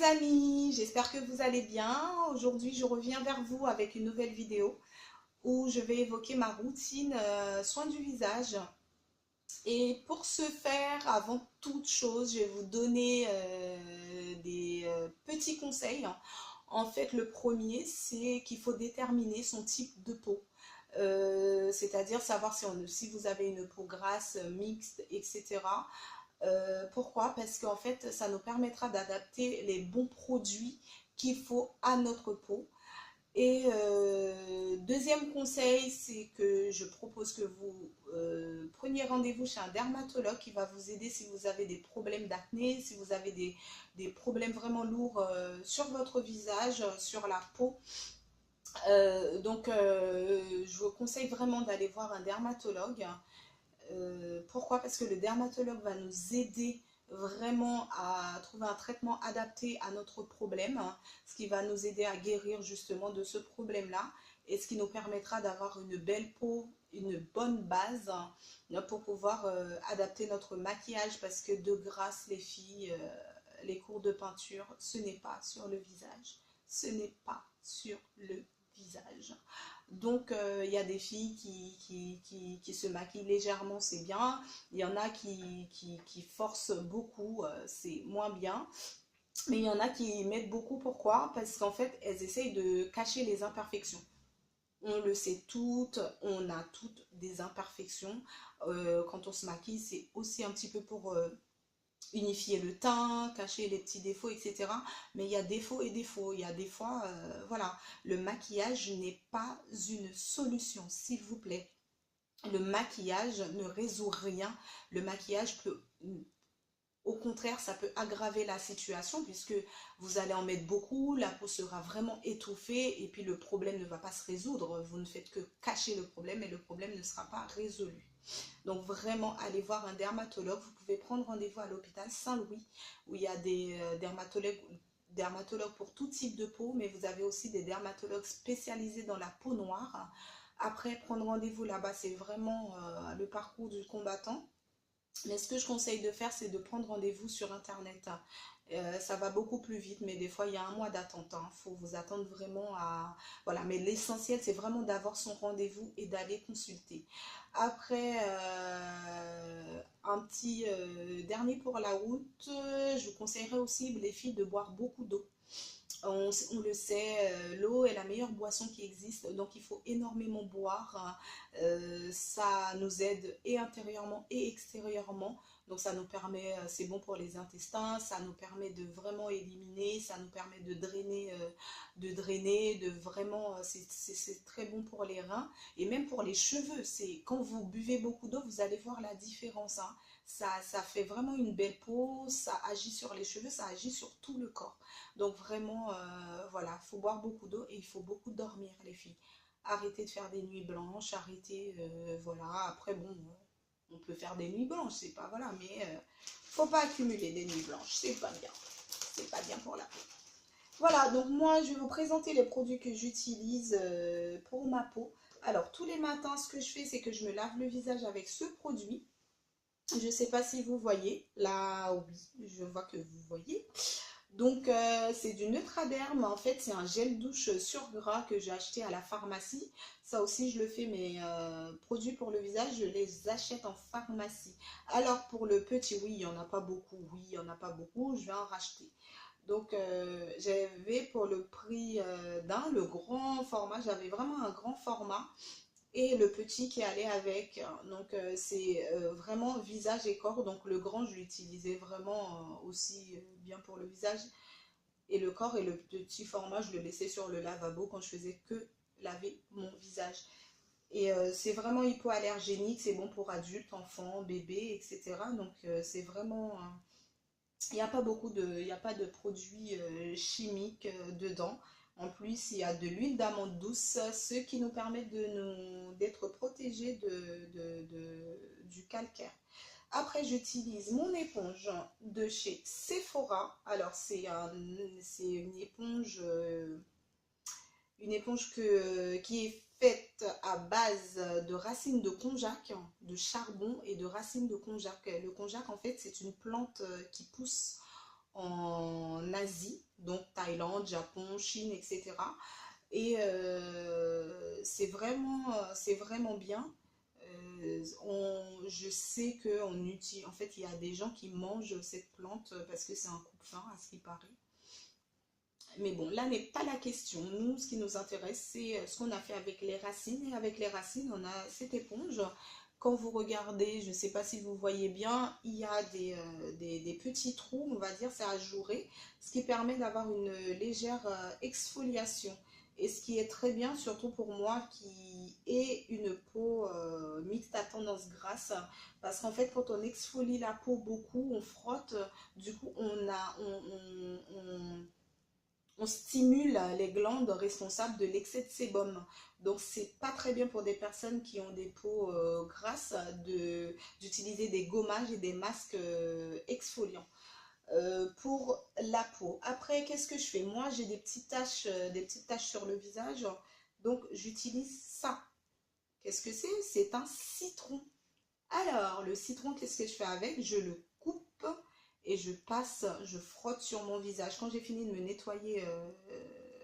amis, j'espère que vous allez bien. Aujourd'hui, je reviens vers vous avec une nouvelle vidéo où je vais évoquer ma routine soin du visage. Et pour ce faire, avant toute chose, je vais vous donner des petits conseils. En fait, le premier, c'est qu'il faut déterminer son type de peau. C'est-à-dire savoir si vous avez une peau grasse, mixte, etc. Pourquoi? Parce qu'en fait, ça nous permettra d'adapter les bons produits qu'il faut à notre peau. Et deuxième conseil, c'est que je propose que vous preniez rendez-vous chez un dermatologue qui va vous aider si vous avez des problèmes d'acné, si vous avez des problèmes vraiment lourds sur votre visage, sur la peau. Je vous conseille vraiment d'aller voir un dermatologue. Pourquoi? Parce que le dermatologue va nous aider vraiment à trouver un traitement adapté à notre problème, ce qui va nous aider à guérir justement de ce problème-là et ce qui nous permettra d'avoir une belle peau, une bonne base pour pouvoir adapter notre maquillage parce que de grâce les filles, les cours de peinture, ce n'est pas sur le visage, ce n'est pas sur le visage. Donc, il y a des filles qui se maquillent légèrement, c'est bien. Il y en a qui forcent beaucoup, c'est moins bien. Mais il y en a qui mettent beaucoup. Pourquoi? Parce qu'en fait, elles essayent de cacher les imperfections. On le sait toutes, on a toutes des imperfections. Quand on se maquille, c'est aussi un petit peu pour unifier le teint, cacher les petits défauts, etc. Mais il y a défauts et défauts. Il y a des fois, voilà, le maquillage n'est pas une solution, s'il vous plaît. Le maquillage ne résout rien. Le maquillage peut, au contraire, ça peut aggraver la situation puisque vous allez en mettre beaucoup, la peau sera vraiment étouffée et puis le problème ne va pas se résoudre. Vous ne faites que cacher le problème et le problème ne sera pas résolu. Donc vraiment, allez voir un dermatologue. Vous pouvez prendre rendez-vous à l'hôpital Saint-Louis où il y a des dermatologues pour tout type de peau, mais vous avez aussi des dermatologues spécialisés dans la peau noire. Après, prendre rendez-vous là-bas, c'est vraiment le parcours du combattant. Mais ce que je conseille de faire, c'est de prendre rendez-vous sur Internet. Ça va beaucoup plus vite, mais des fois, il y a un mois d'attente. Il faut vous attendre vraiment à... Voilà, mais l'essentiel, c'est vraiment d'avoir son rendez-vous et d'aller consulter. Après, un petit dernier pour la route, je vous conseillerais aussi, les filles, de boire beaucoup d'eau. On le sait, l'eau est la meilleure boisson qui existe, donc il faut énormément boire. Ça nous aide et intérieurement et extérieurement. Donc ça nous permet, c'est bon pour les intestins, ça nous permet de vraiment éliminer, ça nous permet de vraiment, c'est très bon pour les reins et même pour les cheveux. C'est quand vous buvez beaucoup d'eau, vous allez voir la différence, hein. Ça fait vraiment une belle peau, ça agit sur les cheveux, ça agit sur tout le corps. Donc vraiment, voilà, il faut boire beaucoup d'eau et il faut beaucoup dormir, les filles. Arrêtez de faire des nuits blanches, arrêtez, voilà. Après, bon, on peut faire des nuits blanches, c'est pas, voilà, mais faut pas accumuler des nuits blanches, c'est pas bien. C'est pas bien pour la peau. Voilà, donc moi, je vais vous présenter les produits que j'utilise pour ma peau. Alors, tous les matins, ce que je fais, c'est que je me lave le visage avec ce produit. Je ne sais pas si vous voyez. Là, oui, je vois que vous voyez. Donc, c'est du Neutraderm. En fait, c'est un gel douche sur gras que j'ai acheté à la pharmacie. Ça aussi, je le fais, mes produits pour le visage, je les achète en pharmacie. Alors, pour le petit, oui, il n'y en a pas beaucoup. Oui, il n'y en a pas beaucoup. Je vais en racheter. Donc, j'avais pour le prix d'un, le grand format. J'avais vraiment un grand format et le petit qui allait avec. Donc c'est vraiment visage et corps. Donc le grand, je l'utilisais vraiment aussi bien pour le visage et le corps. Et le petit format, je le laissais sur le lavabo quand je faisais que laver mon visage. Et c'est vraiment hypoallergénique, c'est bon pour adultes, enfants, bébés, etc. Donc c'est vraiment... il n'y a pas beaucoup de, il n'y a pas de produits chimiques dedans. En plus, il y a de l'huile d'amande douce, ce qui nous permet d'être protégés du calcaire. Après, j'utilise mon éponge de chez Sephora. Alors, c'est une éponge qui est faite à base de racines de konjac, de charbon et de racines de konjac. Le konjac, en fait, c'est une plante qui pousse en Asie, donc Thaïlande, Japon, Chine, etc. Et c'est vraiment bien. Je sais que en fait, il y a des gens qui mangent cette plante parce que c'est un coupe-faim, à ce qui paraît. Mais bon, là n'est pas la question. Nous, ce qui nous intéresse, c'est ce qu'on a fait avec les racines. Et avec les racines, on a cette éponge. Quand vous regardez, je ne sais pas si vous voyez bien, il y a des petits trous, on va dire, c'est ajouré, ce qui permet d'avoir une légère exfoliation. Et ce qui est très bien, surtout pour moi qui ai une peau mixte à tendance grasse, parce qu'en fait, quand on exfolie la peau beaucoup, on frotte, du coup, on stimule les glandes responsables de l'excès de sébum. Donc, c'est pas très bien pour des personnes qui ont des peaux grasses d'utiliser des gommages et des masques exfoliants. Pour la peau. Après, qu'est-ce que je fais? Moi, j'ai des petites taches sur le visage. Donc, j'utilise ça. Qu'est-ce que c'est? C'est un citron. Alors, le citron, qu'est-ce que je fais avec? Je le coupe et je frotte sur mon visage. Quand j'ai fini de me nettoyer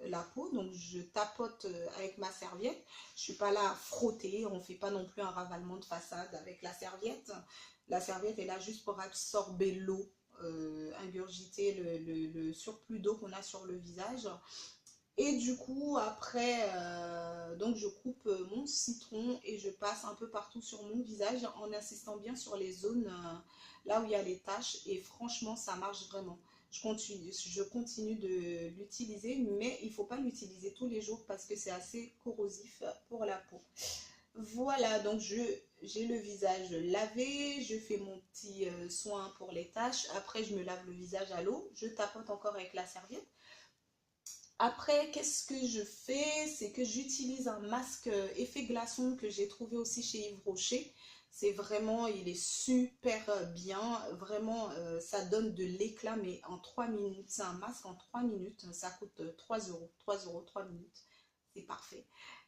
la peau, donc je tapote avec ma serviette. Je suis pas là à frotter, on fait pas non plus un ravalement de façade avec la serviette. La serviette est là juste pour absorber l'eau, ingurgiter le surplus d'eau qu'on a sur le visage. Et du coup, après, donc je coupe mon citron et je passe un peu partout sur mon visage en insistant bien sur les zones là où il y a les taches. Et franchement, ça marche vraiment. Je continue de l'utiliser, mais il ne faut pas l'utiliser tous les jours parce que c'est assez corrosif pour la peau. Voilà, donc j'ai le visage lavé, je fais mon petit soin pour les taches. Après, je me lave le visage à l'eau, je tapote encore avec la serviette. Après, qu'est-ce que je fais? C'est que j'utilise un masque effet glaçon que j'ai trouvé aussi chez Yves Rocher. C'est vraiment, il est super bien. Vraiment, ça donne de l'éclat, mais en 3 minutes. C'est un masque en 3 minutes. Ça coûte 3 euros. 3 euros, 3 minutes. C'est parfait.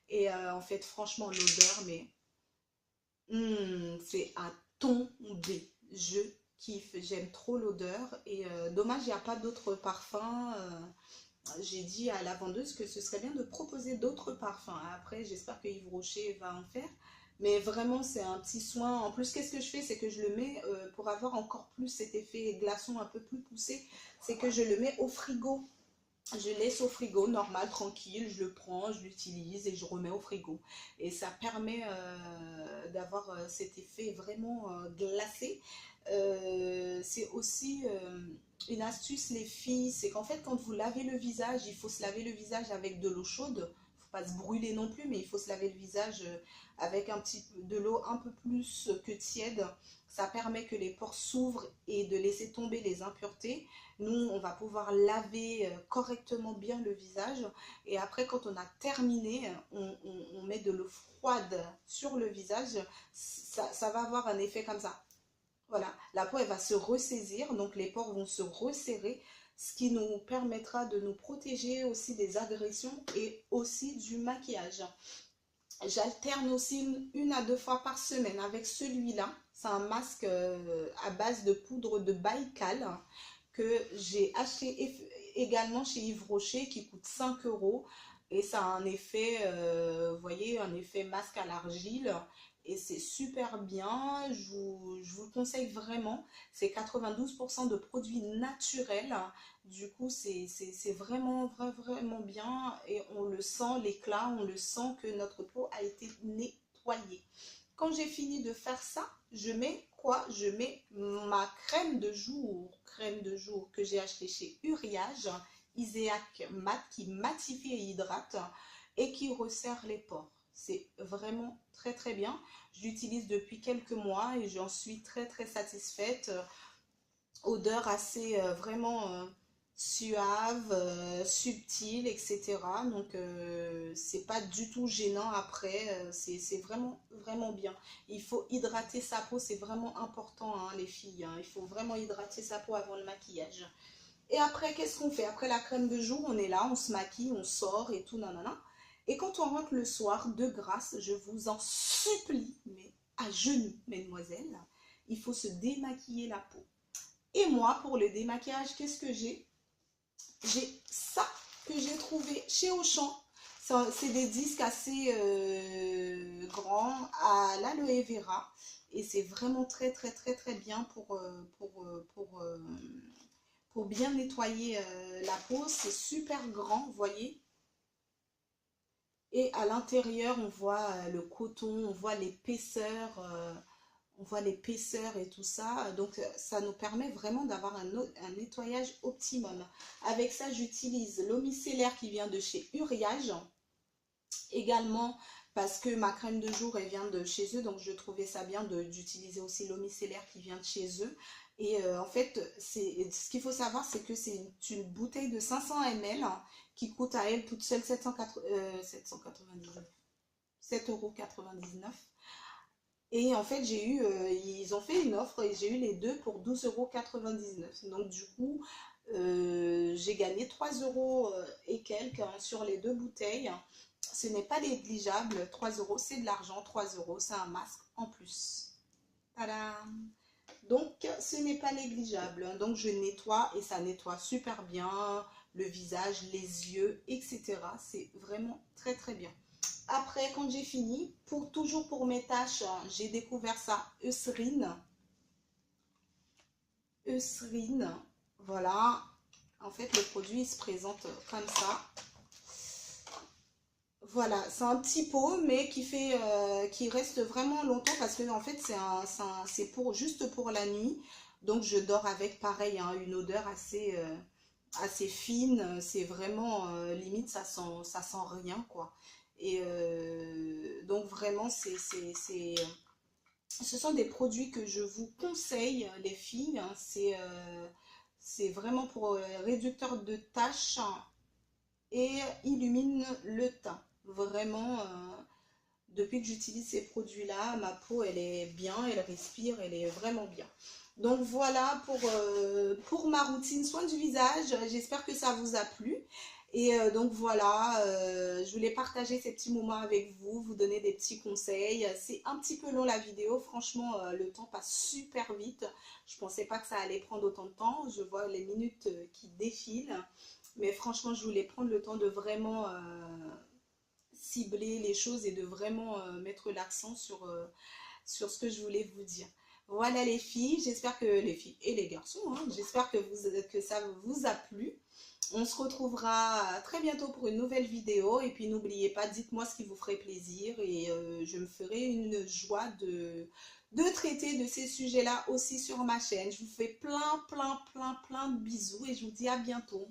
Et en fait, franchement, l'odeur, mais c'est à tomber. Je kiffe. J'aime trop l'odeur. Et dommage, il n'y a pas d'autres parfums. J'ai dit à la vendeuse que ce serait bien de proposer d'autres parfums. Après, j'espère que Yves Rocher va en faire. Mais vraiment, c'est un petit soin. En plus, qu'est-ce que je fais? C'est que je le mets, pour avoir encore plus cet effet glaçon un peu plus poussé, c'est que je le mets au frigo. Je laisse au frigo, normal, tranquille, je le prends, je l'utilise et je remets au frigo. Et ça permet d'avoir cet effet vraiment glacé. C'est aussi une astuce, les filles, c'est qu'en fait, quand vous lavez le visage, il faut se laver le visage avec de l'eau chaude. Il ne faut pas se brûler non plus, mais il faut se laver le visage avec un petit peu de l'eau un peu plus que tiède. Ça permet que les pores s'ouvrent et de laisser tomber les impuretés. Nous, on va pouvoir laver correctement bien le visage. Et après, quand on a terminé, on met de l'eau froide sur le visage. Ça va avoir un effet comme ça. Voilà, la peau, elle va se ressaisir, donc les pores vont se resserrer, ce qui nous permettra de nous protéger aussi des agressions et aussi du maquillage. J'alterne aussi une à deux fois par semaine avec celui-là. C'est un masque à base de poudre de Baïkal que j'ai acheté également chez Yves Rocher qui coûte 5 euros. Et ça a un effet, vous voyez, un effet masque à l'argile. Et c'est super bien. Je vous le conseille vraiment. C'est 92% de produits naturels. Du coup, c'est vraiment, vraiment bien. Et on le sent, l'éclat, on le sent que notre peau a été nettoyée. Quand j'ai fini de faire ça, je mets quoi? Je mets ma crème de jour que j'ai achetée chez Uriage, Iséac Mat, qui matifie et hydrate et qui resserre les pores. C'est vraiment très très bien. Je l'utilise depuis quelques mois et j'en suis très très satisfaite. Odeur assez vraiment suave, subtile, etc. Donc c'est pas du tout gênant après, c'est vraiment vraiment bien. Il faut hydrater sa peau, c'est vraiment important hein, les filles, hein. Il faut vraiment hydrater sa peau avant le maquillage. Et après, qu'est-ce qu'on fait? Après la crème de jour, on est là, on se maquille, on sort et tout, nanana. Et quand on rentre le soir, de grâce, je vous en supplie, mais à genoux, mesdemoiselles, il faut se démaquiller la peau. Et moi, pour le démaquillage, qu'est-ce que j'ai? J'ai ça que j'ai trouvé chez Auchan. C'est des disques assez grands à l'aloe vera. Et c'est vraiment très très très très bien pour bien nettoyer la peau. C'est super grand, vous voyez. Et à l'intérieur, on voit le coton, on voit l'épaisseur et tout ça. Donc, ça nous permet vraiment d'avoir un nettoyage optimum. Avec ça, j'utilise l'eau micellaire qui vient de chez Uriage. Également, parce que ma crème de jour, elle vient de chez eux. Donc, je trouvais ça bien d'utiliser aussi l'eau micellaire qui vient de chez eux. Et en fait, ce qu'il faut savoir, c'est que c'est une bouteille de 500 ml qui coûte à elle toute seule 799. 7,99 €. Et en fait, ils ont fait une offre et j'ai eu les deux pour 12,99 €. Donc du coup, j'ai gagné 3 euros et quelques sur les deux bouteilles. Ce n'est pas négligeable, 3 euros, c'est de l'argent, 3 euros, c'est un masque en plus. Tadam! Donc, ce n'est pas négligeable. Donc, je nettoie et ça nettoie super bien le visage, les yeux, etc. C'est vraiment très très bien. Après, quand j'ai fini, toujours pour mes tâches, j'ai découvert ça, Eucerin. Eucerin, voilà. En fait, le produit il se présente comme ça. Voilà, c'est un petit pot, mais qui reste vraiment longtemps parce que en fait, c'est juste pour la nuit. Donc, je dors avec, pareil, hein, une odeur assez fine. C'est vraiment, limite, ça sent rien, quoi. Et donc, vraiment, ce sont des produits que je vous conseille, les filles. Hein. C'est vraiment pour réducteur de taches et illumine le teint. Vraiment, depuis que j'utilise ces produits-là, ma peau, elle est bien, elle respire, elle est vraiment bien. Donc voilà pour ma routine soin du visage. J'espère que ça vous a plu. Et donc voilà, je voulais partager ces petits moments avec vous, vous donner des petits conseils. C'est un petit peu long la vidéo, franchement le temps passe super vite. Je ne pensais pas que ça allait prendre autant de temps. Je vois les minutes qui défilent. Mais franchement, je voulais prendre le temps de vraiment cibler les choses et de vraiment mettre l'accent sur ce que je voulais vous dire. Voilà les filles, j'espère que les filles et les garçons, hein, j'espère que ça vous a plu. On se retrouvera très bientôt pour une nouvelle vidéo. Et puis n'oubliez pas, dites-moi ce qui vous ferait plaisir. Et je me ferai une joie de traiter de ces sujets-là aussi sur ma chaîne. Je vous fais plein de bisous et je vous dis à bientôt.